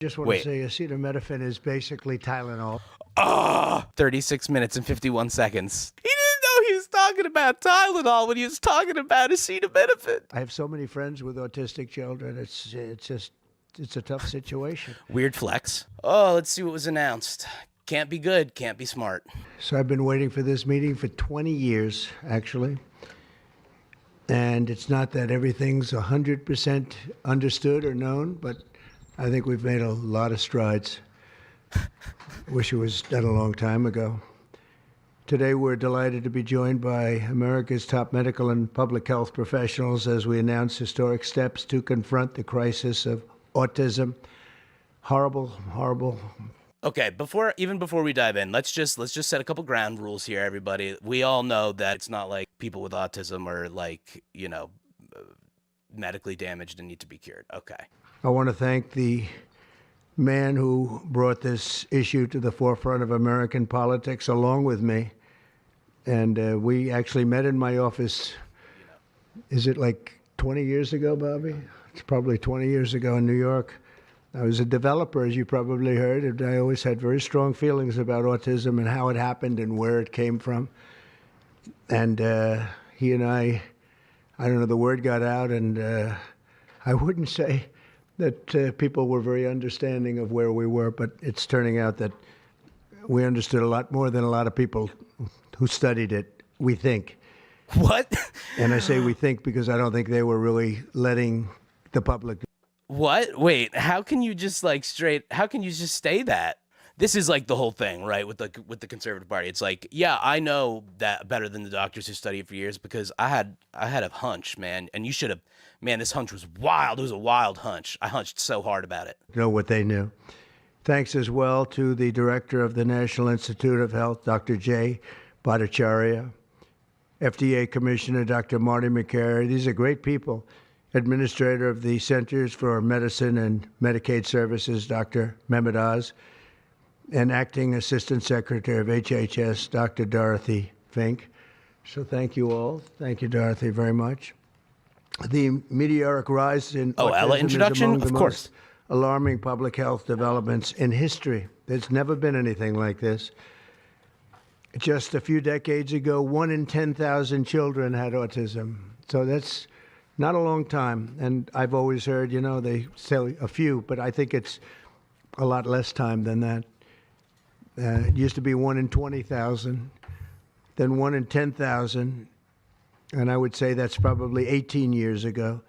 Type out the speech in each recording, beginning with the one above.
Just want to Wait. say acetaminophen is basically Tylenol. 36 minutes and 51 seconds. He didn't know he was talking about Tylenol when he was talking about acetaminophen. I have so many friends with autistic children. It's a tough situation. Weird flex. Oh, let's see what was announced. Can't be good, can't be smart. So I've been waiting for this meeting for 20 years, actually. And it's not that everything's 100% understood or known, but I think we've made a lot of strides. Wish it was done a long time ago. Today, we're delighted to be joined by America's top medical and public health professionals as we announce historic steps to confront the crisis of autism. Horrible, horrible. Okay, before we dive in, let's just set a couple ground rules here, everybody. We all know that it's not like people with autism are like, medically damaged and need to be cured. Okay. I want to thank the man who brought this issue to the forefront of American politics along with me. And we actually met in my office, is it like 20 years ago, Bobby? It's probably 20 years ago in New York. I was a developer, as you probably heard, and I always had very strong feelings about autism and how it happened and where it came from. And he and I don't know, the word got out, and I wouldn't say that people were very understanding of where we were, but it's turning out that we understood a lot more than a lot of people who studied it, we think. What? And I say we think because I don't think they were really letting the public. What? Wait, how can you just say that? This is like the whole thing, right? With the Conservative Party. It's like, yeah, I know that better than the doctors who study it for years because I had a hunch, man. And you should have, man, this hunch was wild. It was a wild hunch. I hunched so hard about it. Know what they knew. Thanks as well to the director of the National Institute of Health, Dr. Jay Bhattacharya, FDA Commissioner Dr. Marty McCary. These are great people. Administrator of the Centers for Medicine and Medicaid Services, Dr. Mehmet Oz, and Acting Assistant Secretary of HHS, Dr. Dorothy Fink. So thank you all. Thank you, Dorothy, very much. The meteoric rise in Ella autism introduction? is among the Of course. most alarming public health developments in history. There's never been anything like this. Just a few decades ago, 1 in 10,000 children had autism. So that's not a long time. And I've always heard, they say a few, but I think it's a lot less time than that. It used to be 1 in 20,000, then 1 in 10,000. And I would say that's probably 18 years ago.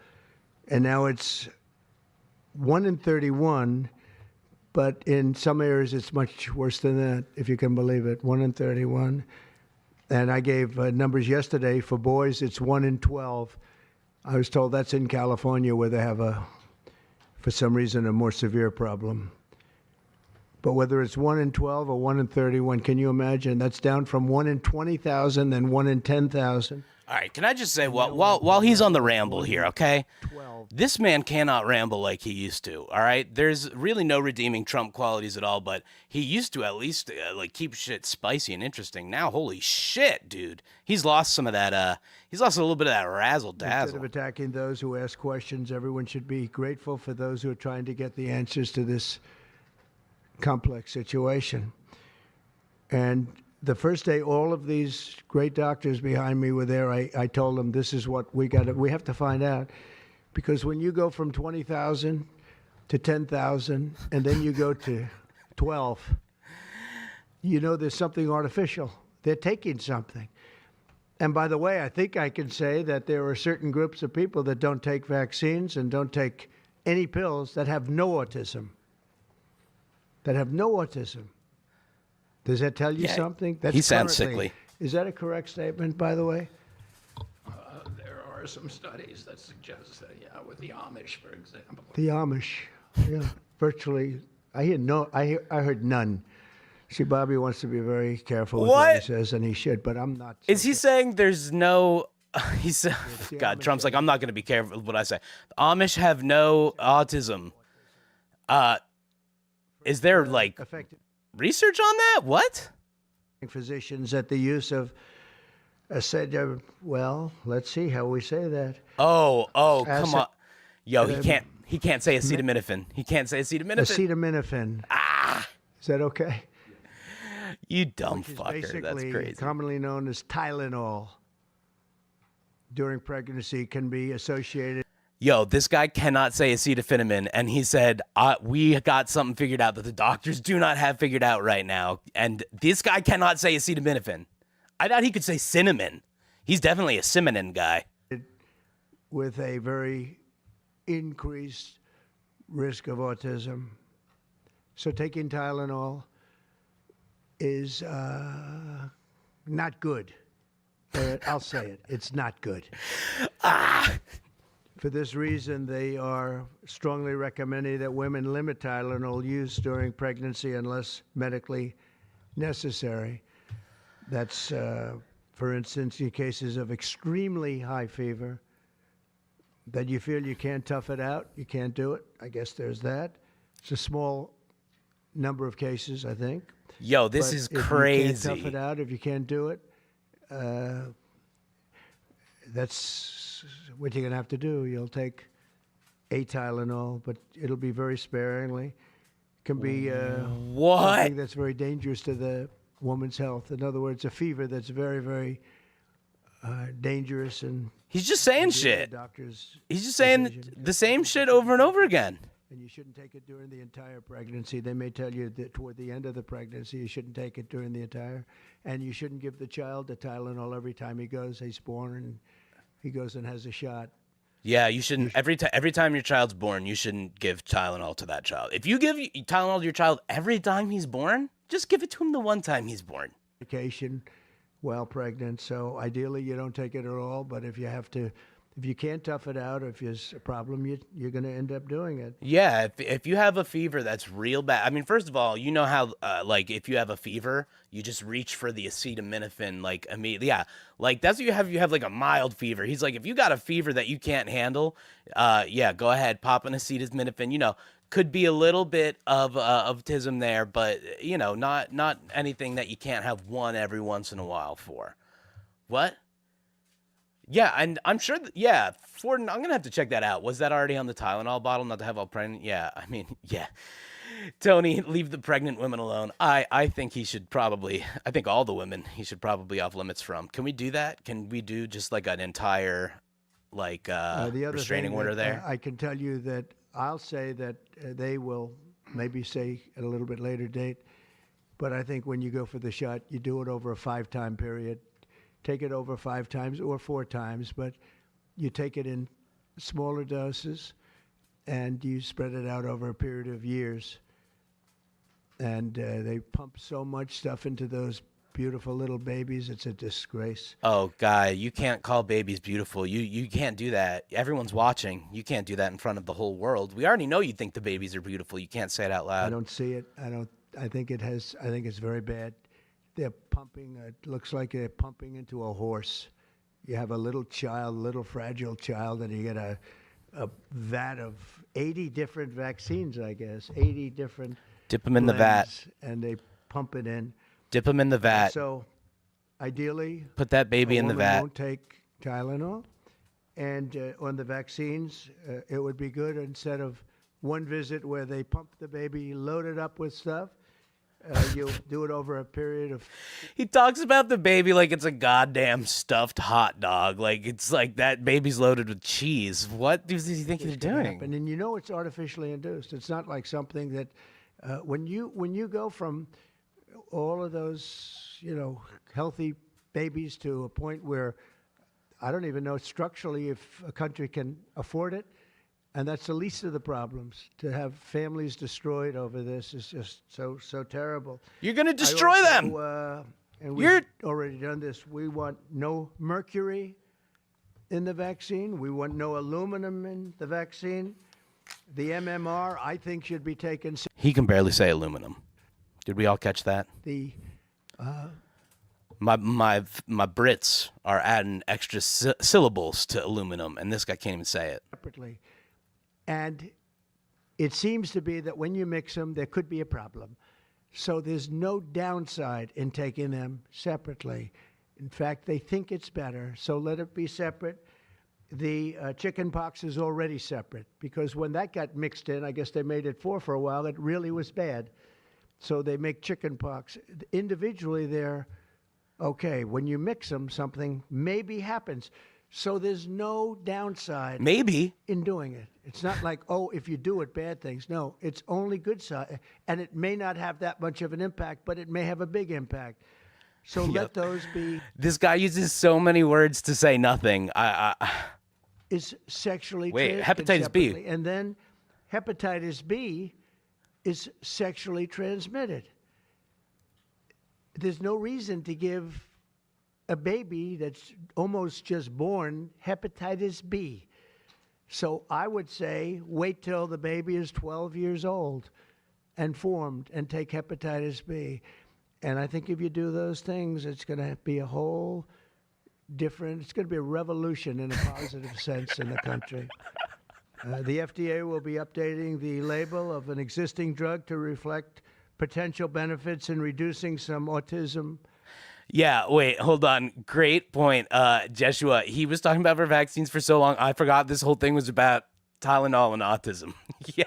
And now it's 1 in 31, but in some areas it's much worse than that, if you can believe it, 1 in 31. And I gave numbers yesterday. For boys, it's 1 in 12. I was told that's in California where they have for some reason, a more severe problem. But whether it's 1 in 12 or 1 in 31, can you imagine? That's down from 1 in 20,000, then 1 in 10,000. All right, can I just say, while he's on the ramble here, okay? 12. This man cannot ramble like he used to, all right? There's really no redeeming Trump qualities at all, but he used to at least keep shit spicy and interesting. Now, holy shit, dude. He's lost some of that, he's lost a little bit of that razzle-dazzle. Instead of attacking those who ask questions, everyone should be grateful for those who are trying to get the answers to this complex situation. And the first day all of these great doctors behind me were there, I told them this is what we have to find out. Because when you go from 20,000 to 10,000 and then you go to 12, there's something artificial. They're taking something. And by the way, I think I can say that there are certain groups of people that don't take vaccines and don't take any pills that have no autism. Does that tell you something? He sounds sickly. Is that a correct statement, by the way? There are some studies that suggest that, with the Amish, for example. The Amish, yeah, virtually. I heard none. See, Bobby wants to be very careful with what he says, and he should, but I'm not. Is he saying there's no... He said, God, Amish Trump's like, I'm not going to be careful with what I say. The Amish have no autism. Is there, affected research on that? What? physicians at the use of well, let's see how we say that. Oh, come on. Yo, he He can't say acetaminophen. He can't say acetaminophen. Acetaminophen. Is that okay? You dumb Which is fucker. That's basically crazy. commonly known as Tylenol. During pregnancy can be associated. Yo, this guy cannot say acetaminophen, and he said, we got something figured out that the doctors do not have figured out right now, and this guy cannot say acetaminophen. I thought he could say cinnamon. He's definitely a cinnamon guy. With a very increased risk of autism. So taking Tylenol is not good. I'll say it. It's not good. For this reason, they are strongly recommending that women limit Tylenol use during pregnancy unless medically necessary. That's, for instance, in cases of extremely high fever, that you feel you can't tough it out, you can't do it. I guess there's that. It's a small number of cases, I think. Yo, this But is if crazy. you can't tough it out, if you can't do it, that's what you're going to have to do. You'll take a Tylenol, but it'll be very sparingly. Can be What? something that's very dangerous to the woman's health. In other words, a fever that's very, very dangerous. And He's just saying the shit. doctor's He's just saying decision. the same shit over and over again. And you shouldn't take it during the entire pregnancy. They may tell you that toward the end of the pregnancy, you shouldn't take it during the entire. And you shouldn't give the child the Tylenol every time he's born and he goes and has a shot. Yeah, you shouldn't. Every time your child's born, you shouldn't give Tylenol to that child. If you give Tylenol to your child every time he's born, just give it to him the one time he's born. Medication while pregnant. So ideally, you don't take it at all. But if you can't tough it out, if there's a problem, you're going to end up doing it. Yeah, if you have a fever that's real bad. I mean, first of all, you know how like if you have a fever, you just reach for the acetaminophen like immediately. Yeah, like that's what you have. You have like a mild fever. He's like, if you got a fever that you can't handle, yeah, go ahead, pop an acetaminophen. You know, could be a little bit of autism there, but you know, not anything that you can't have one every once in a while for. What? Yeah, and I'm sure, Ford, I'm going to have to check that out. Was that already on the Tylenol bottle, not to have all pregnant? Yeah, I mean, yeah. Tony, leave the pregnant women alone. I think he should probably, I think all the women he should probably off limits from. Can we do that? Can we do just like an entire, like, The other restraining thing order that, there? I can tell you that I'll say that they will maybe say at a little bit later date, but I think when you go for the shot, you do it over a 5-time period. Take it over 5 times or 4 times, but you take it in smaller doses and you spread it out over a period of years. And they pump so much stuff into those beautiful little babies. It's a disgrace. Oh, guy, you can't call babies beautiful. You can't do that. Everyone's watching. You can't do that in front of the whole world. We already know you think the babies are beautiful. You can't say it out loud. I don't see it. I think it's very bad. They're pumping, it looks like they're pumping into a horse. You have a little fragile child, and you get a vat of 80 different vaccines, I guess, 80 different. Dip them in the vat. blends, and they pump it in. Dip them in the vat. So ideally, Put that baby in the woman vat. won't take Tylenol. And on the vaccines, it would be good instead of one visit where they pump the baby, load it up with stuff. You'll do it over a period of. He talks about the baby like it's a goddamn stuffed hot dog. Like it's like that baby's loaded with cheese. What does he think they're doing? And you know it's artificially induced. It's not like something that when you go from all of those healthy babies to a point where I don't even know structurally if a country can afford it. And that's the least of the problems. To have families destroyed over this is just so terrible. You're gonna destroy them. And we've already done this. We want no mercury in the vaccine. We want no aluminum in the vaccine. The MMR, I think, should be taken. He can barely say aluminum. Did we all catch that? My Brits are adding extra syllables to aluminum, and this guy can't even say it. Separately. And it seems to be that when you mix them, there could be a problem. So there's no downside in taking them separately. In fact, they think it's better, so let it be separate. the chicken pox is already separate, because when that got mixed in, I guess they made it 4 for a while, it really was bad. So they make chicken pox. Individually, they're okay. When you mix them, something maybe happens. So there's no downside Maybe. in doing it. It's not like, oh, if you do it, bad things. No, it's only good side. And it may not have that much of an impact, but it may have a big impact. So let those be. This guy uses so many words to say nothing. Is sexually Wait, transmitted hepatitis B. separately. And then hepatitis B is sexually transmitted. There's no reason to give a baby that's almost just born hepatitis B. So I would say wait till the baby is 12 years old and formed and take hepatitis B. And I think if you do those things, it's going to be a whole different, it's going to be a revolution in a positive sense in the country. The FDA will be updating the label of an existing drug to reflect potential benefits in reducing some autism. Yeah, wait, hold on. Great point. Jeshua, he was talking about our vaccines for so long, I forgot this whole thing was about Tylenol and autism. Yeah,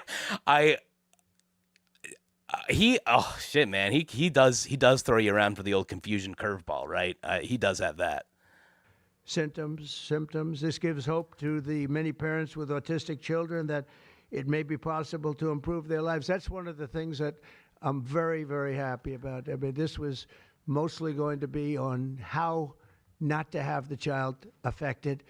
oh shit, man. He does throw you around for the old confusion curveball, right? He does have that. Symptoms. This gives hope to the many parents with autistic children that it may be possible to improve their lives. That's one of the things that I'm very, very happy about. I mean, this was mostly going to be on how not to have the child affected,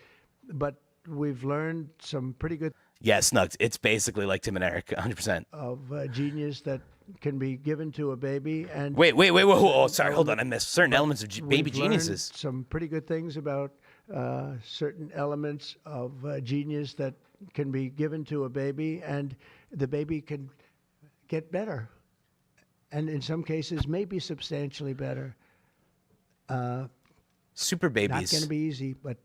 but we've learned some pretty good Yeah, Snugs. It's basically like Tim and Eric, 100%. of genius that can be given to a baby. And Wait. Oh, sorry. Hold on. I missed certain elements of baby we've learned geniuses. some pretty good things about certain elements of genius that can be given to a baby, and the baby can get better. And in some cases, maybe substantially better. Super Not babies. going to be easy, but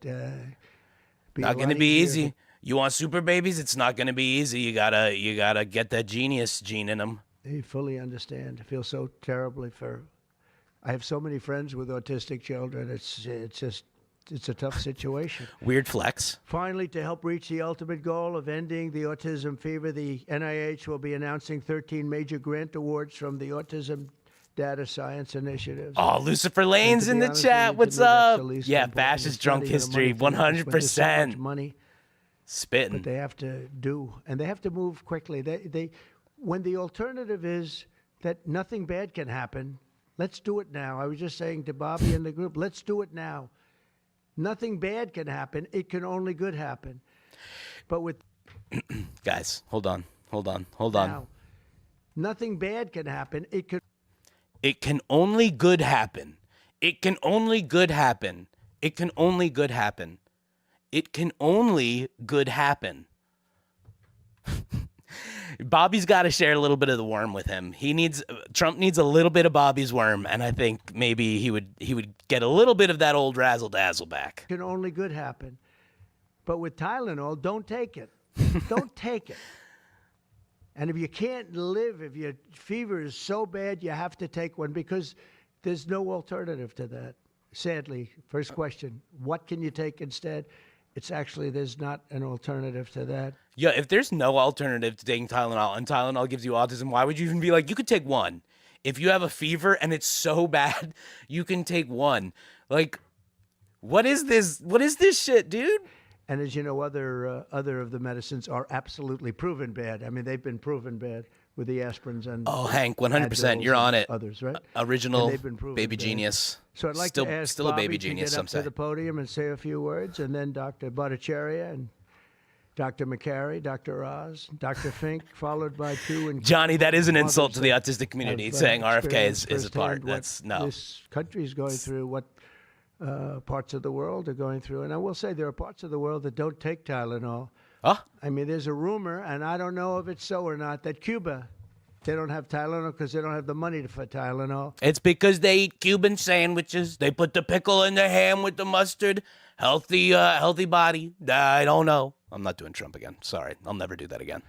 Not going to be easy. You want super babies? It's not going to be easy. You gotta get that genius gene in them. I fully understand. I feel so terribly for. I have so many friends with autistic children. It's a tough situation. Weird flex. Finally, to help reach the ultimate goal of ending the autism fever, the NIH will be announcing 13 major grant awards from the Autism Data Science Initiative. Oh, Lucifer Lane's in the chat. What's up? Yeah, fascist drunk history, 100%. Money, Spitting. but they have to do, and they have to move quickly. They when the alternative is that nothing bad can happen, let's do it now. I was just saying to Bobby and the group, let's do it now. Nothing bad can happen. It can only good happen. But with Guys, hold on. now, nothing bad can happen. It can only good happen. It can only good happen. It can only good happen. It can only good happen. Bobby's got to share a little bit of the worm with him. Trump needs a little bit of Bobby's worm, and I think maybe he would get a little bit of that old razzle dazzle back. can only good happen. But with Tylenol, don't take it. Don't take it. And if you can't live, if your fever is so bad, you have to take one, because there's no alternative to that. Sadly, first question, what can you take instead? It's actually, there's not an alternative to that. Yeah, if there's no alternative to taking Tylenol and Tylenol gives you autism, why would you even be like, you could take one? If you have a fever and it's so bad, you can take one. Like, what is this? What is this shit, dude? And as you know, other of the medicines are absolutely proven bad. I mean, they've been proven bad with the aspirins and Hank, 100%. You're on it. Others, right? Original And they've been proven baby bad. genius. So I'd like still, to ask still a Bobby baby to genius, get some up say. to the podium and say a few words, and then Dr. Bhattacharya and Dr. McCary, Dr. Oz, Dr. Fink, followed by two. Johnny, that is an insult to the others autistic community. have, Saying RFK experienced is a part. firsthand what That's no. This country is going through, what parts of the world are going through. And I will say there are parts of the world that don't take Tylenol. Huh? I mean, there's a rumor, and I don't know if it's so or not, that Cuba, they don't have Tylenol because they don't have the money for Tylenol. It's because they eat Cuban sandwiches. They put the pickle in the ham with the mustard. Healthy body. I don't know. I'm not doing Trump again. Sorry. I'll never do that again.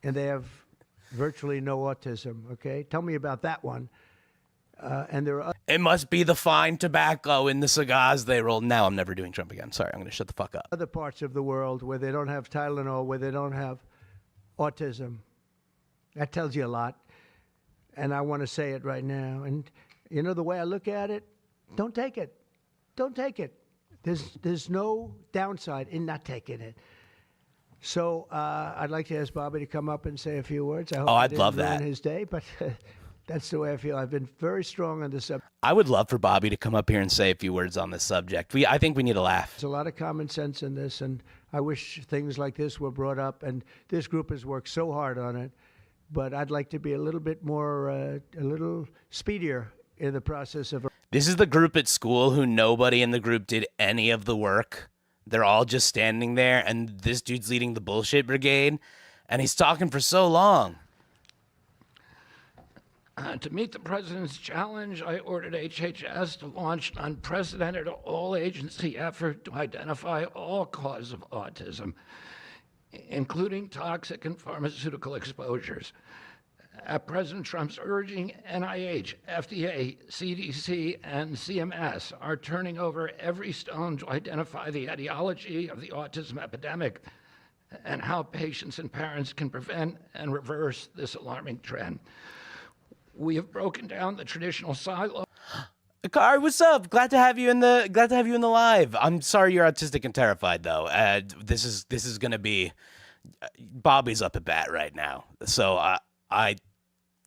And they have virtually no autism, okay? Tell me about that one. And there are It must be the fine tobacco in the cigars they roll. Now I'm never doing Trump again. Sorry, I'm going to shut the fuck up. other parts of the world where they don't have Tylenol, where they don't have autism. That tells you a lot. And I want to say it right now. And, you know, the way I look at it, don't take it. Don't take it. There's no downside in not taking it. So I'd like to ask Bobby to come up and say a few words. I hope I'd didn't love ruin that. his day, but that's the way I feel. I've been very strong on this subject. I would love for Bobby to come up here and say a few words on this subject. I think we need a laugh. There's a lot of common sense in this, and I wish things like this were brought up. And this group has worked so hard on it, but I'd like to be a little bit more, a little speedier in the process of. This is the group at school who nobody in the group did any of the work. They're all just standing there, and this dude's leading the bullshit brigade, and he's talking for so long. To meet the president's challenge, I ordered HHS to launch an unprecedented all-agency effort to identify all causes of autism, including toxic and pharmaceutical exposures. At President Trump's urging, NIH, FDA, CDC, and CMS are turning over every stone to identify the etiology of the autism epidemic and how patients and parents can prevent and reverse this alarming trend. We have broken down the traditional silo. Akari, what's up? Glad to have you in the live. I'm sorry you're autistic and terrified though. This is gonna be Bobby's up at bat right now. So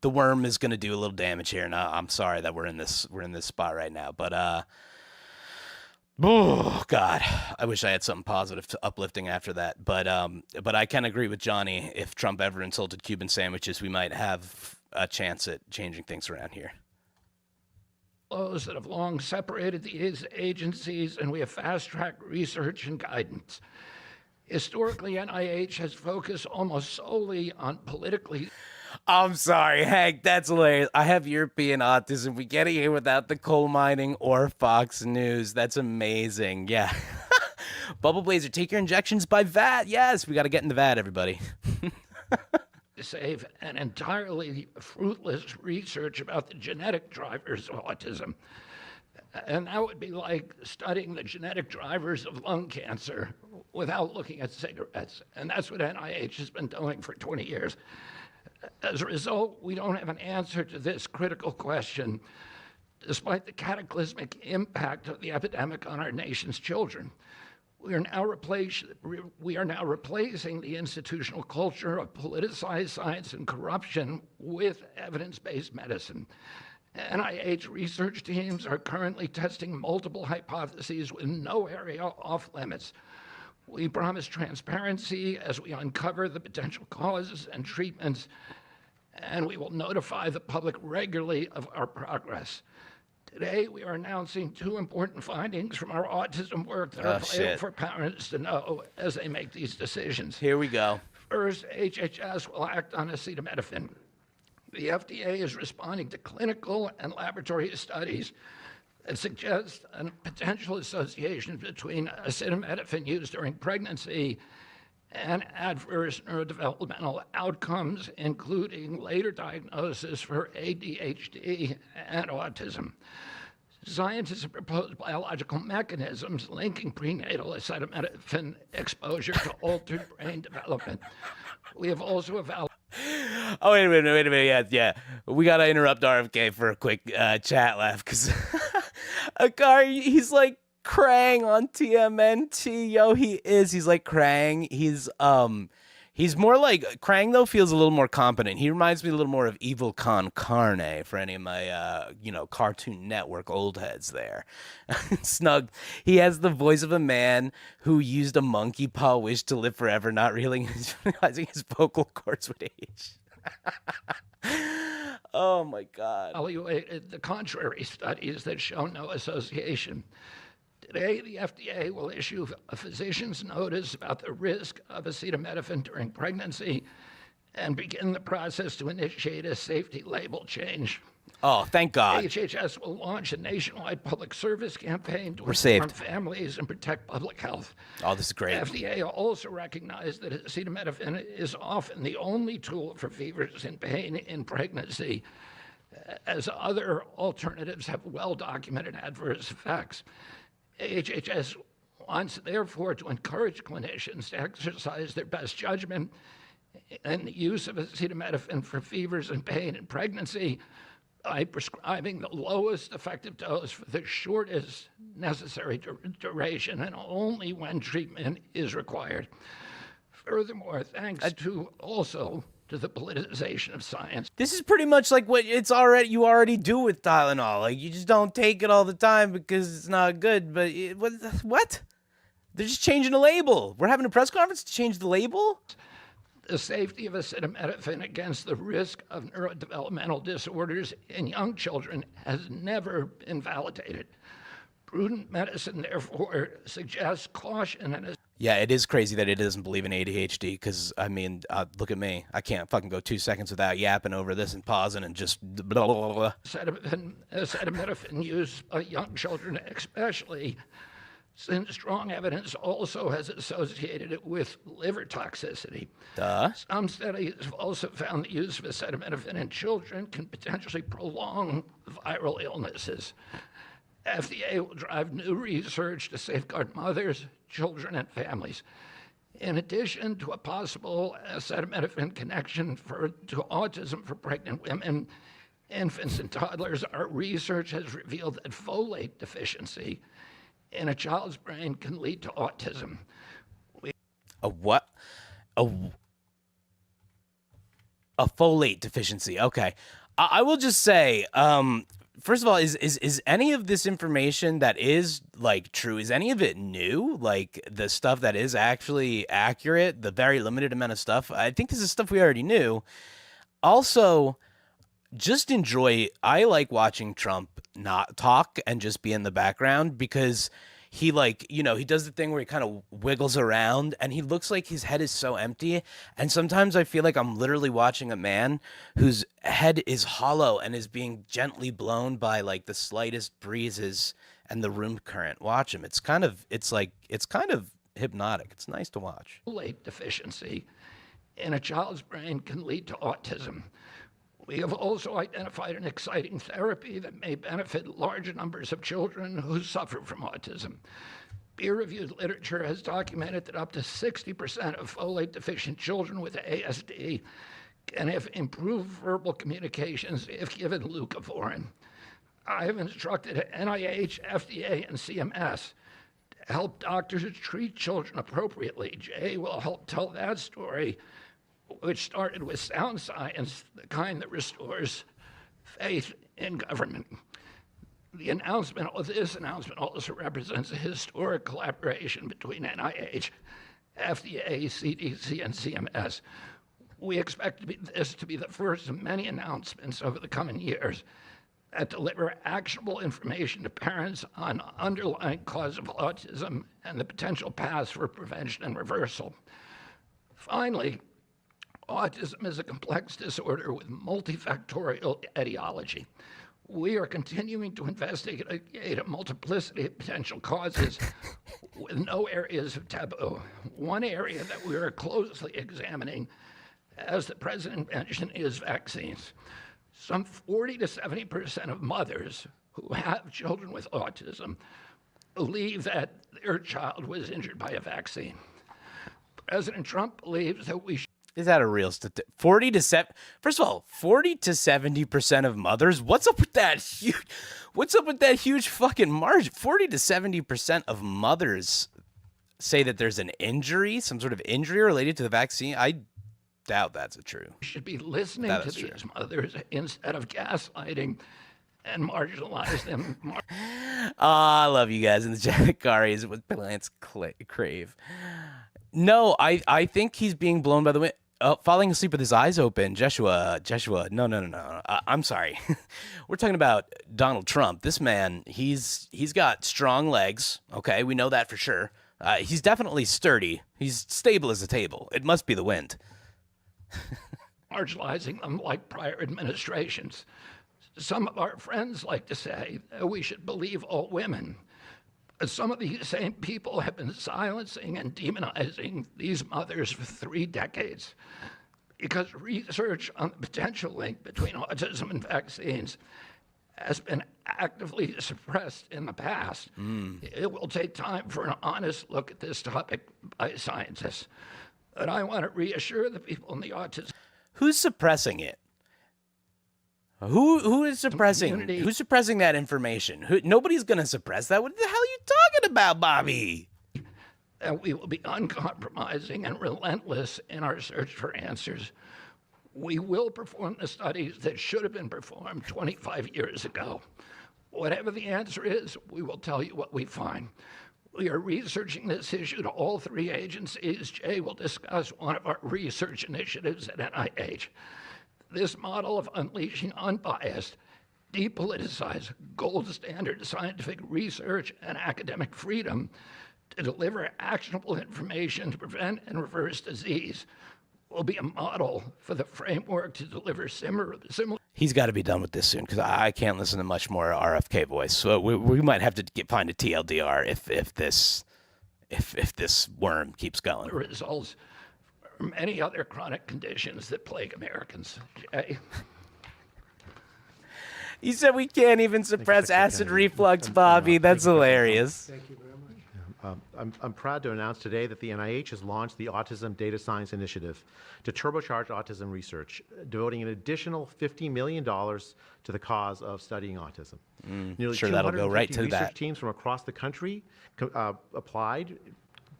the worm is gonna do a little damage here, and I'm sorry that we're in this spot right now. But oh God, I wish I had something positive to uplifting after that. But I can agree with Johnny. If Trump ever insulted Cuban sandwiches, we might have a chance at changing things around here. Those that have long separated these agencies, and we have fast-tracked research and guidance. Historically, NIH has focused almost solely on politically. I'm sorry, Hank, that's hilarious. I have European autism. We get it here without the coal mining or Fox News. That's amazing. Yeah. Bubble Blazer, take your injections by VAT. Yes, we got to get in the VAT, everybody. Save an entirely fruitless research about the genetic drivers of autism. And that would be like studying the genetic drivers of lung cancer without looking at cigarettes. And that's what NIH has been doing for 20 years. As a result, we don't have an answer to this critical question, despite the cataclysmic impact of the epidemic on our nation's children. We are now replacing the institutional culture of politicized science and corruption with evidence-based medicine. NIH research teams are currently testing multiple hypotheses with no area off limits. We promise transparency as we uncover the potential causes and treatments, and we will notify the public regularly of our progress. Today, we are announcing two important findings from our autism work that are vital for parents to know as they make these decisions. Here we go. First, HHS will act on acetaminophen. The FDA is responding to clinical and laboratory studies that suggest a potential association between acetaminophen use during pregnancy and adverse neurodevelopmental outcomes, including later diagnosis for ADHD and autism. Scientists have proposed biological mechanisms linking prenatal acetaminophen exposure to altered brain development. We have also evaluated. Oh, wait a minute. Yeah. We got to interrupt RFK for a quick chat laugh because Akari, he's like Krang on TMNT. Yo, he is. He's like Krang. He's more like Krang though. Feels a little more competent. He reminds me a little more of Evil Con Carne for any of my Cartoon Network old heads there. Snug. He has the voice of a man who used a monkey paw wish to live forever, not realizing his vocal cords would age. Oh my God. Evaluated the contrary studies that show no association. Today, the FDA will issue a physician's notice about the risk of acetaminophen during pregnancy and begin the process to initiate a safety label change. Oh, thank God. HHS will launch a nationwide public service campaign to We're inform saved. families and protect public health. Oh, this is great. FDA also recognized that acetaminophen is often the only tool for fevers and pain in pregnancy, as other alternatives have well-documented adverse effects. HHS wants, therefore, to encourage clinicians to exercise their best judgment in the use of acetaminophen for fevers and pain in pregnancy by prescribing the lowest effective dose for the shortest necessary duration and only when treatment is required. Furthermore, thanks to the politicization of science. This is pretty much like what you already do with Tylenol. Like, you just don't take it all the time because it's not good. But what? They're just changing the label. We're having a press conference to change the label? The safety of acetaminophen against the risk of neurodevelopmental disorders in young children has never been validated. Prudent medicine, therefore, suggests caution and yeah, it is crazy that it doesn't believe in ADHD because, I mean, look at me. I can't fucking go 2 seconds without yapping over this and pausing and just blah, blah, blah. Acetaminophen use by young children especially, since strong evidence also has associated it with liver toxicity. Duh. Some studies have also found the use of acetaminophen in children can potentially prolong viral illnesses. FDA will drive new research to safeguard mothers, children, and families. In addition to a possible acetaminophen connection to autism for pregnant women, infants, and toddlers, our research has revealed that folate deficiency in a child's brain can lead to autism. A what? A folate deficiency. Okay. I will just say, first of all, is any of this information that is like true, is any of it new? Like the stuff that is actually accurate, the very limited amount of stuff? I think this is stuff we already knew. Also, just enjoy, I like watching Trump not talk and just be in the background because he he does the thing where he kind of wiggles around and he looks like his head is so empty. And sometimes I feel like I'm literally watching a man whose head is hollow and is being gently blown by like the slightest breezes and the room current. Watch him. It's kind of hypnotic. It's nice to watch. Folate deficiency in a child's brain can lead to autism. We have also identified an exciting therapy that may benefit large numbers of children who suffer from autism. Peer-reviewed literature has documented that up to 60% of folate-deficient children with ASD can have improved verbal communications if given leucovorin. I have instructed NIH, FDA, and CMS to help doctors treat children appropriately. Jay will help tell that story, which started with sound science, the kind that restores faith in government. This announcement also represents a historic collaboration between NIH, FDA, CDC, and CMS. We expect this to be the first of many announcements over the coming years that deliver actionable information to parents on underlying cause of autism and the potential paths for prevention and reversal. Finally, autism is a complex disorder with multifactorial etiology. We are continuing to investigate a multiplicity of potential causes with no areas of taboo. One area that we are closely examining, as the president mentioned, is vaccines. Some 40 to 70% of mothers who have children with autism believe that their child was injured by a vaccine. President Trump believes that we should. Is that a real statistic? 40 to 7. First of all, 40 to 70% of mothers. What's up with that huge? What's up with that huge fucking margin? 40 to 70% of mothers say that there's an injury, some sort of injury related to the vaccine. I doubt that's true. We should be listening to these mothers instead of gaslighting and marginalize them. I love you guys in the chat. Kari is what plants crave. No, I think he's being blown by the wind. Falling asleep with his eyes open. Joshua. No. I'm sorry. We're talking about Donald Trump. This man, he's got strong legs. Okay, we know that for sure. He's definitely sturdy. He's stable as a table. It must be the wind. Marginalizing them like prior administrations. Some of our friends like to say that we should believe all women. Some of these same people have been silencing and demonizing these mothers for 3 decades. because research on the potential link between autism and vaccines has been actively suppressed in the past. It will take time for an honest look at this topic by scientists. But I want to reassure the people in the autism Who's suppressing it? Who is suppressing? community. Who's suppressing that information? Nobody's gonna suppress that. What the hell are you talking about, Bobby? And we will be uncompromising and relentless in our search for answers. We will perform the studies that should have been performed 25 years ago. Whatever the answer is, we will tell you what we find. We are researching this issue to all three agencies. Jay will discuss one of our research initiatives at NIH. This model of unleashing unbiased, depoliticized, gold standard scientific research and academic freedom to deliver actionable information to prevent and reverse disease will be a model for the framework to deliver similar. He's got to be done with this soon because I can't listen to much more RFK voice. So we might have to find a TLDR if this worm keeps going. Results from many other chronic conditions that plague Americans. Jay? He said we can't even suppress acid reflux, Bobby. That's hilarious. Thank you very much. I'm proud to announce today that the NIH has launched the Autism Data Science Initiative to turbocharge autism research, devoting an additional $50 million to the cause of studying autism. Nearly Sure, that'll go right to research that. teams from across the country applied,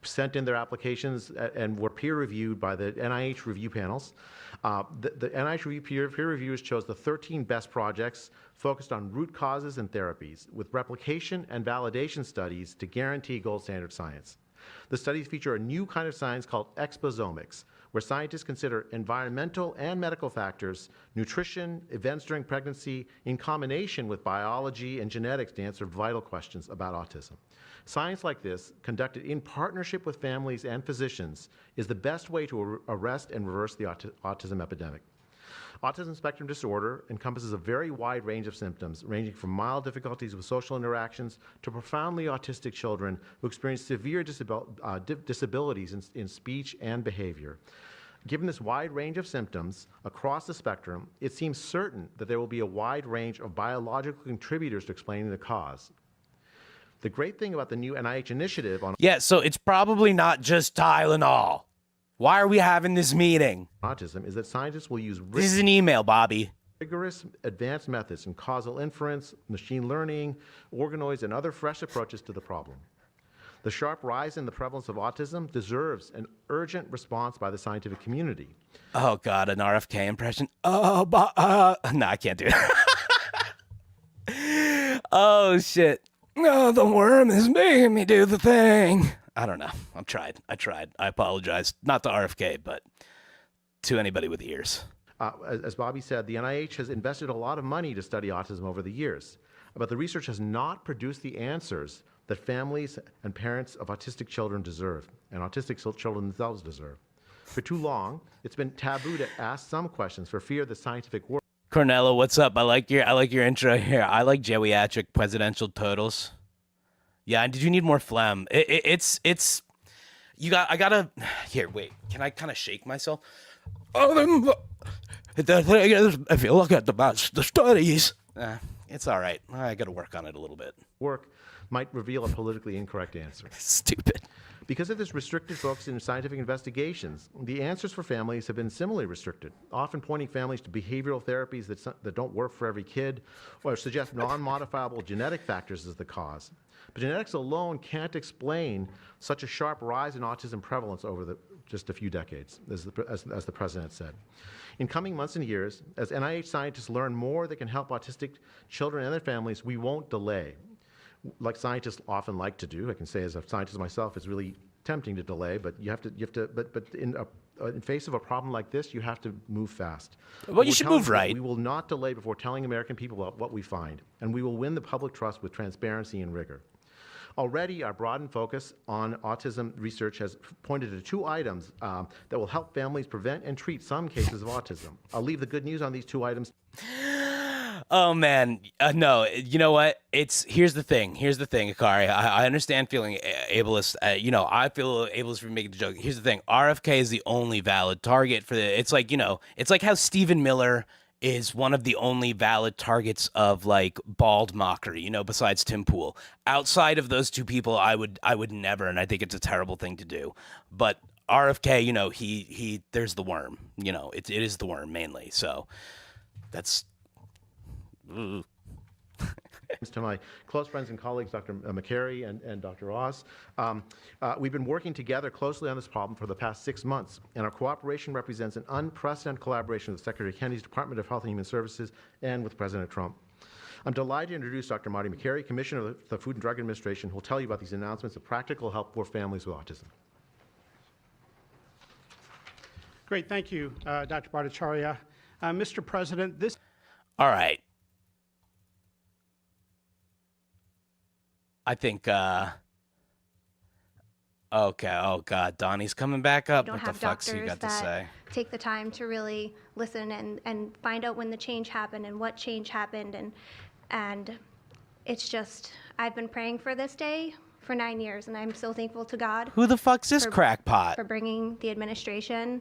sent in their applications, and were peer-reviewed by the NIH review panels. The NIH peer reviewers chose the 13 best projects focused on root causes and therapies, with replication and validation studies to guarantee gold standard science. The studies feature a new kind of science called exposomics, where scientists consider environmental and medical factors, nutrition, events during pregnancy, in combination with biology and genetics to answer vital questions about autism. Science like this, conducted in partnership with families and physicians, is the best way to arrest and reverse the autism epidemic. Autism spectrum disorder encompasses a very wide range of symptoms, ranging from mild difficulties with social interactions to profoundly autistic children who experience severe disabilities in speech and behavior. Given this wide range of symptoms across the spectrum, it seems certain that there will be a wide range of biological contributors to explaining the cause. The great thing about the new NIH initiative on Yeah, so it's probably not just Tylenol. Why are we having this meeting? autism is that scientists will use This is an email, Bobby. rigorous advanced methods in causal inference, machine learning, organoids, and other fresh approaches to the problem. The sharp rise in the prevalence of autism deserves an urgent response by the scientific community. Oh, God, an RFK impression. No, I can't do it. Oh, shit. Oh, the worm is making me do the thing. I don't know. I tried. I apologize. Not to RFK, but to anybody with ears. As Bobby said, the NIH has invested a lot of money to study autism over the years, but the research has not produced the answers that families and parents of autistic children deserve, and autistic children themselves deserve. For too long, it's been taboo to ask some questions for fear of the scientific work. Cornello, what's up? I like your intro here. I like geriatric presidential totals. Yeah, did you need more phlegm? I gotta, here, wait, can I kind of shake myself? The thing is, if you look at the studies, it's all right. I gotta work on it a little bit. Work might reveal a politically incorrect answer. Stupid. Because of this restricted focus in scientific investigations, the answers for families have been similarly restricted, often pointing families to behavioral therapies that don't work for every kid, or suggest non-modifiable genetic factors as the cause. But genetics alone can't explain such a sharp rise in autism prevalence over just a few decades, as the president said. In coming months and years, as NIH scientists learn more that can help autistic children and their families, we won't delay. Like scientists often like to do. I can say as a scientist myself, it's really tempting to delay, but but in face of a problem like this, you have to move fast. Well, you should move right. We will not delay before telling American people about what we find, and we will win the public trust with transparency and rigor. Already, our broadened focus on autism research has pointed to 2 items that will help families prevent and treat some cases of autism. I'll leave the good news on these 2 items. Oh man, no. You know what? Here's the thing. Akari. I understand feeling ableist. I feel ableist for making the joke. Here's the thing. RFK is the only valid target for the. It's like it's like how Stephen Miller is one of the only valid targets of like bald mockery. Besides Tim Pool. Outside of those two people, I would never, and I think it's a terrible thing to do. But RFK, he there's the worm. It is the worm mainly. So that's. To my close friends and colleagues, Dr. McCary and Dr. Ross, we've been working together closely on this problem for the past 6 months, and our cooperation represents an unprecedented collaboration with Secretary Kennedy's Department of Health and Human Services and with President Trump. I'm delighted to introduce Dr. Marty McCary, Commissioner of the Food and Drug Administration, who will tell you about these announcements of practical help for families with autism. Great, thank you, Dr. Bhattacharya. Mr. President, this... All right. I think, okay, oh God, Donnie's coming back up. Don't What the have fuck's he doctors got to that say? take the time to really listen and find out when the change happened and what change happened. And it's just, I've been praying for this day for 9 years, and I'm so thankful to God Who the fuck's this for- crackpot? for bringing the administration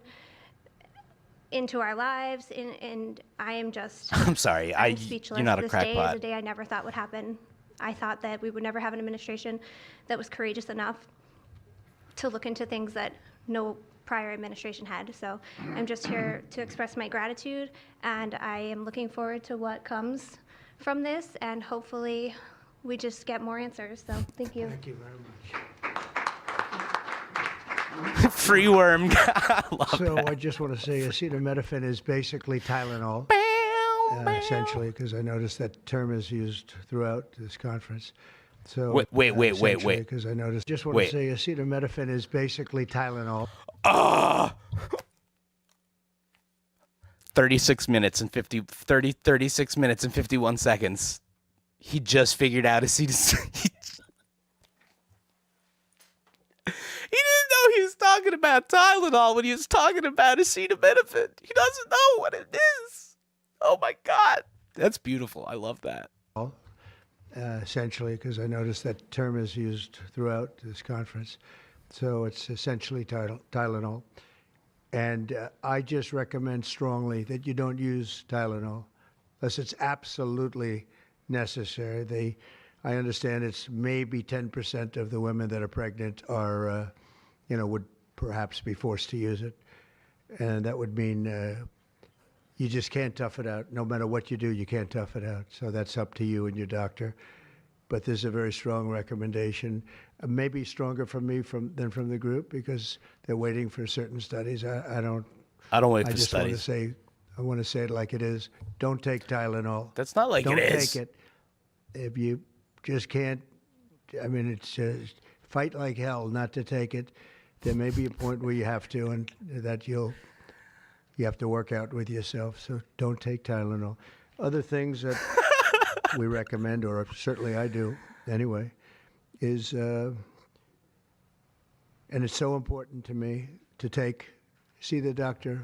into our lives. And I am just, I'm sorry, I'm speechless. you're not a This day is a crackpot. day I never thought would happen. I thought that we would never have an administration that was courageous enough to look into things that no prior administration had. So I'm just here to express my gratitude, and I am looking forward to what comes from this, and hopefully we just get more answers. So thank you. Thank you very much. Free worm. I love So I just want to say acetaminophen is basically Tylenol, essentially, because I noticed that term is used throughout this conference. So Wait. Because I noticed. Just want Wait. to say acetaminophen is basically Tylenol. 36 minutes and 51 seconds. He just figured out he didn't know he was talking about Tylenol when he was talking about acetaminophen. He doesn't know what it is. Oh my God. That's beautiful. I love that. Essentially, because I noticed that term is used throughout this conference. So it's essentially Tylenol. And I just recommend strongly that you don't use Tylenol unless it's absolutely necessary. I understand it's maybe 10% of the women that are pregnant are, would perhaps be forced to use it. And that would mean you just can't tough it out. No matter what you do, you can't tough it out. So that's up to you and your doctor. But there's a very strong recommendation, maybe stronger from me than from the group, because they're waiting for certain studies. I don't wait I for just studies. I want to say it like it is. Don't take Tylenol. That's not like Don't it is. take it. If you just can't, it's just fight like hell not to take it. There may be a point where you have to, and that you have to work out with yourself. So don't take Tylenol. Other things that we recommend, or certainly I do anyway, is, and it's so important to me to see the doctor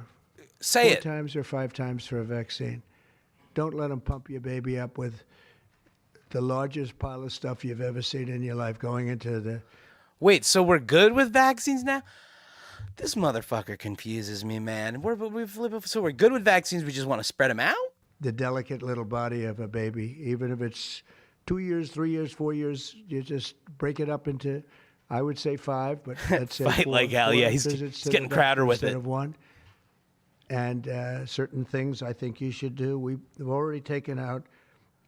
Say 4 it. times or 5 times for a vaccine. Don't let them pump your baby up with the largest pile of stuff you've ever seen in your life going into the... Wait, so we're good with vaccines now? This motherfucker confuses me, man. So we're good with vaccines, we just want to spread them out? the delicate little body of a baby, even if it's 2 years, 3 years, 4 years, you just break it up into, I would say 5, but let's say Fight 4, like hell, 4 yeah, he's visits to getting the Crowder doctor with instead it. of 1. And certain things I think you should do. We've already taken out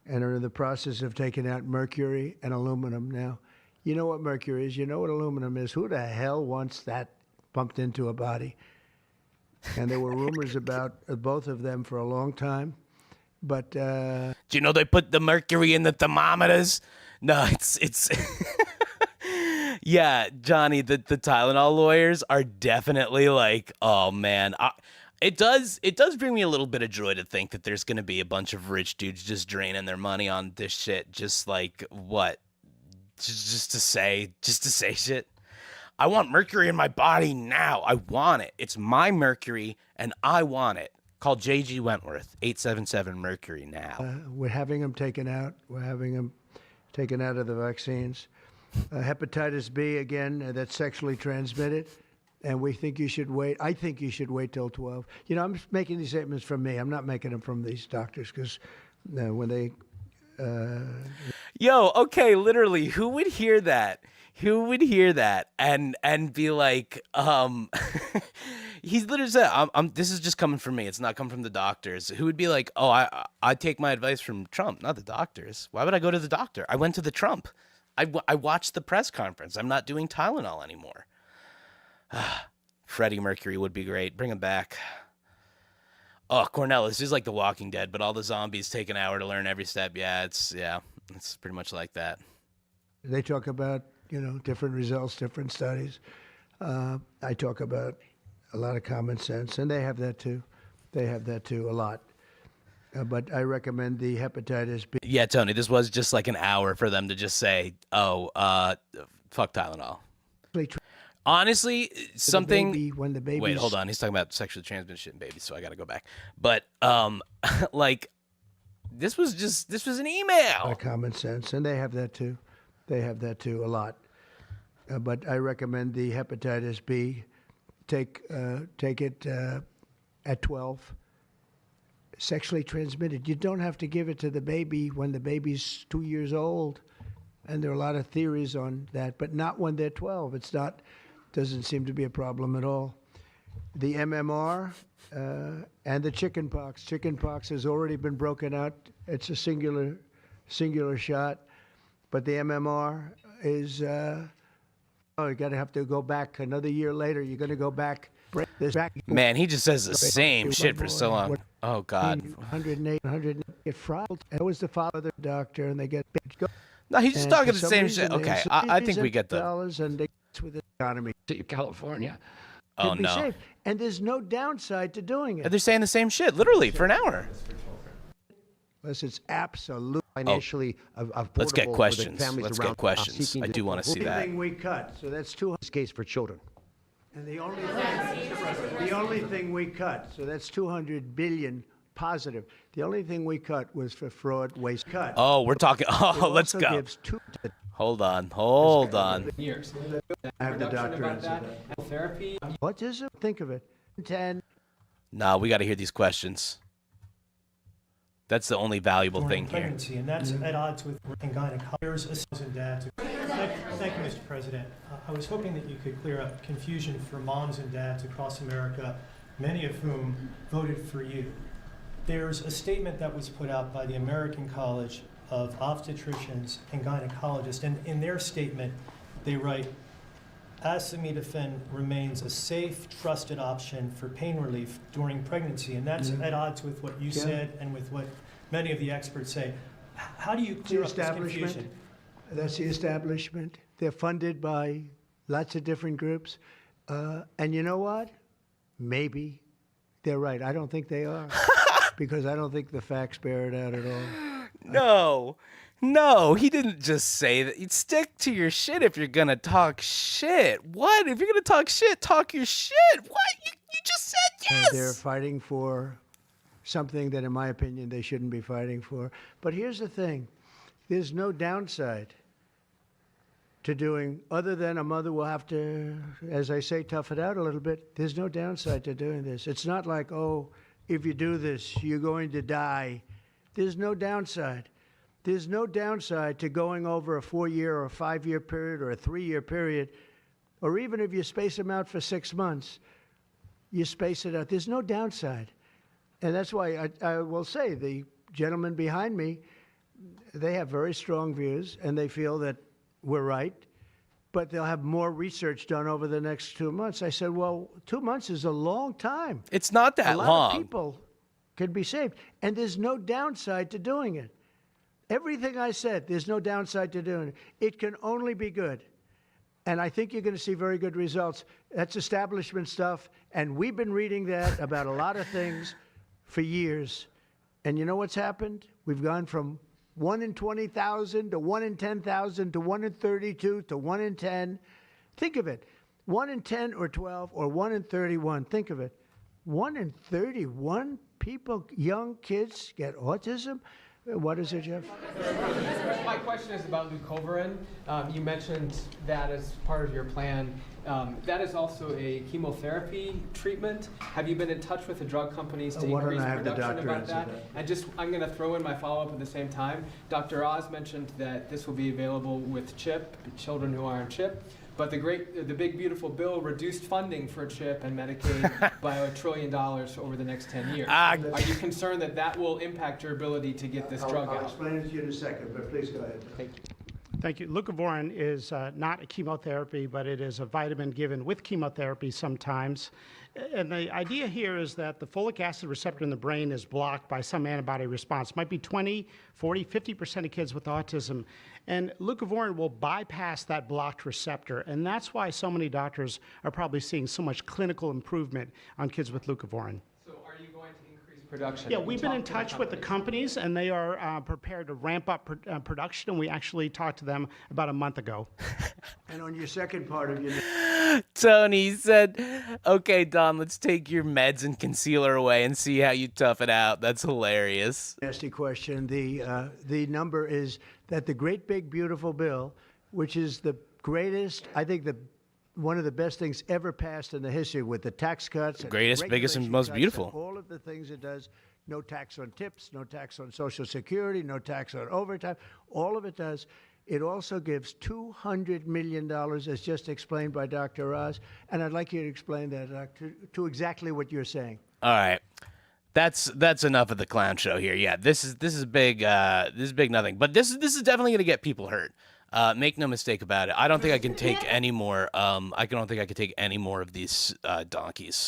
and are in the process of taking out mercury and aluminum now. You know what mercury is. You know what aluminum is. Who the hell wants that pumped into a body? And there were rumors about both of them for a long time. But Do you know they put the mercury in the thermometers? No, it's yeah, Johnny, the Tylenol lawyers are definitely like, oh man, it does bring me a little bit of joy to think that there's gonna be a bunch of rich dudes just draining their money on this shit, just like what, just to say shit. I want mercury in my body now. I want it. It's my mercury, and I want it. Call J.G. Wentworth, 877 Mercury now. We're having them taken out. We're having them taken out of the vaccines. Hepatitis B, again, that's sexually transmitted. And we think you should wait. I think you should wait till 12. You know, I'm making these statements from me. I'm not making them from these doctors because when they... Yo, okay, literally, who would hear that? Who would hear that and be like, he's literally said, this is just coming from me. It's not coming from the doctors. Who would be like, oh, I take my advice from Trump, not the doctors. Why would I go to the doctor? I went to the Trump. I watched the press conference. I'm not doing Tylenol anymore. Freddie Mercury would be great. Bring him back. Oh, Cornell, this is like The Walking Dead, but all the zombies take an hour to learn every step. Yeah, it's pretty much like that. They talk about, you know, different results, different studies. I talk about a lot of common sense, and they have that too. They have that too, a lot. But I recommend the hepatitis B. Yeah, Tony, this was just like an hour for them to just say, oh, fuck Tylenol. Honestly, something. When the baby. Wait, hold on. He's talking about sexually transmitted shit in babies, so I gotta go back. But like, this was an email. Common sense, and they have that too. They have that too, a lot. But I recommend the hepatitis B. Take it at 12. Sexually transmitted. You don't have to give it to the baby when the baby's 2 years old, and there are a lot of theories on that, but not when they're 12. It's not. Doesn't seem to be a problem at all. The MMR and the chickenpox. Chickenpox has already been broken out. It's a singular shot, but the MMR is. You're gonna have to go back another year later. You're gonna go back. Man, he just says the same shit for so long. Oh God. 108 get fried. That was the father of the doctor, and they get. No, he's just talking the same shit. Okay, I think we get the. Dollars and they with the economy. California. Oh be no. safe. And there's no downside to doing it. They're saying the same shit, literally, for an hour. Unless it's absolute. Financially, Let's get affordable for the questions. families Let's around, get questions. seeking I do want to see that. Thing we cut. So that's 200. this case for children. And the only thing we cut. So that's 200 billion positive. The only thing we cut was for fraud, waste cut. Oh, we're talking. Oh, let's go. Gives Hold on. Years. I have the doctor answer that. Therapy. Autism? Think of it. 10. Nah, we got to hear these questions. That's the only valuable during thing here. pregnancy, and that's at odds with working gynecologists and dads. Thank you, Mr. President. I was hoping that you could clear up confusion for moms and dads across America, many of whom voted for you. There's a statement that was put out by the American College of Obstetricians and Gynecologists, and in their statement, they write, acetaminophen remains a safe, trusted option for pain relief during pregnancy, and that's at odds with what you said and with what many of the experts say. How do you clear up this confusion? That's the establishment. They're funded by lots of different groups. And you know what? Maybe they're right. I don't think they are. Because I don't think the facts bear it out at all. No, he didn't just say that. You'd stick to your shit if you're gonna talk shit. What? If you're gonna talk shit, talk your shit. What? You just said yes. They're fighting for something that, in my opinion, they shouldn't be fighting for. But here's the thing. There's no downside to doing, other than a mother will have to, as I say, tough it out a little bit. There's no downside to doing this. It's not like, oh, if you do this, you're going to die. There's no downside. There's no downside to going over a 4-year or a 5-year period or a 3-year period, or even if you space them out for 6 months, you space it out. There's no downside. And that's why I will say the gentleman behind me, they have very strong views, and they feel that we're right, but they'll have more research done over the next 2 months. I said, well, 2 months is a long time. It's not that long. A lot of people can be saved, and there's no downside to doing it. Everything I said, there's no downside to doing it. It can only be good. And I think you're going to see very good results. That's establishment stuff, and we've been reading that about a lot of things for years. And you know what's happened? We've gone from 1 in 20,000 to 1 in 10,000 to 1 in 32 to 1 in 10. Think of it. 1 in 10 or 12 or 1 in 31. Think of it. 1 in 31 people, young kids, get autism? What is it, Jeff? My question is about leucovorin. You mentioned that as part of your plan. That is also a chemotherapy treatment. Have you been in touch with the drug companies to Why don't increase I have the production doctor about answer that? that? And I'm going to throw in my follow-up at the same time. Dr. Oz mentioned that this will be available with CHIP, children who are on CHIP. But the big beautiful bill reduced funding for CHIP and Medicaid by $1 trillion over the next 10 years. Are you concerned that that will impact your ability to get this drug I'll out? explain it to you in a second, but please go ahead. Thank you. Thank you. Leucovorin is not a chemotherapy, but it is a vitamin given with chemotherapy sometimes. And the idea here is that the folic acid receptor in the brain is blocked by some antibody response. It might be 20, 40, 50% of kids with autism. And leucovorin will bypass that blocked receptor. And that's why so many doctors are probably seeing so much clinical improvement on kids with leucovorin. So are you going to increase production? Yeah, we've been in touch with the companies, and they are prepared to ramp up production. And we actually talked to them about a month ago. And on your second part of your Tony said, okay, Don, let's take your meds and concealer away and see how you tough it out. That's hilarious. nasty question, the number is that the great big beautiful bill, which is the greatest, I think one of the best things ever passed in the history with the tax cuts. And Greatest, biggest, and regulation most cuts beautiful. and all of the things it does. No tax on tips, no tax on Social Security, no tax on overtime. All of it does. It also gives $200 million, as just explained by Dr. Oz. And I'd like you to explain that, Doctor, to exactly what you're saying. All right. That's enough of the clown show here. Yeah, this is big. This is big nothing. But this is definitely gonna get people hurt. Make no mistake about it. I don't think I can take any more. I don't think I can take any more of these donkeys.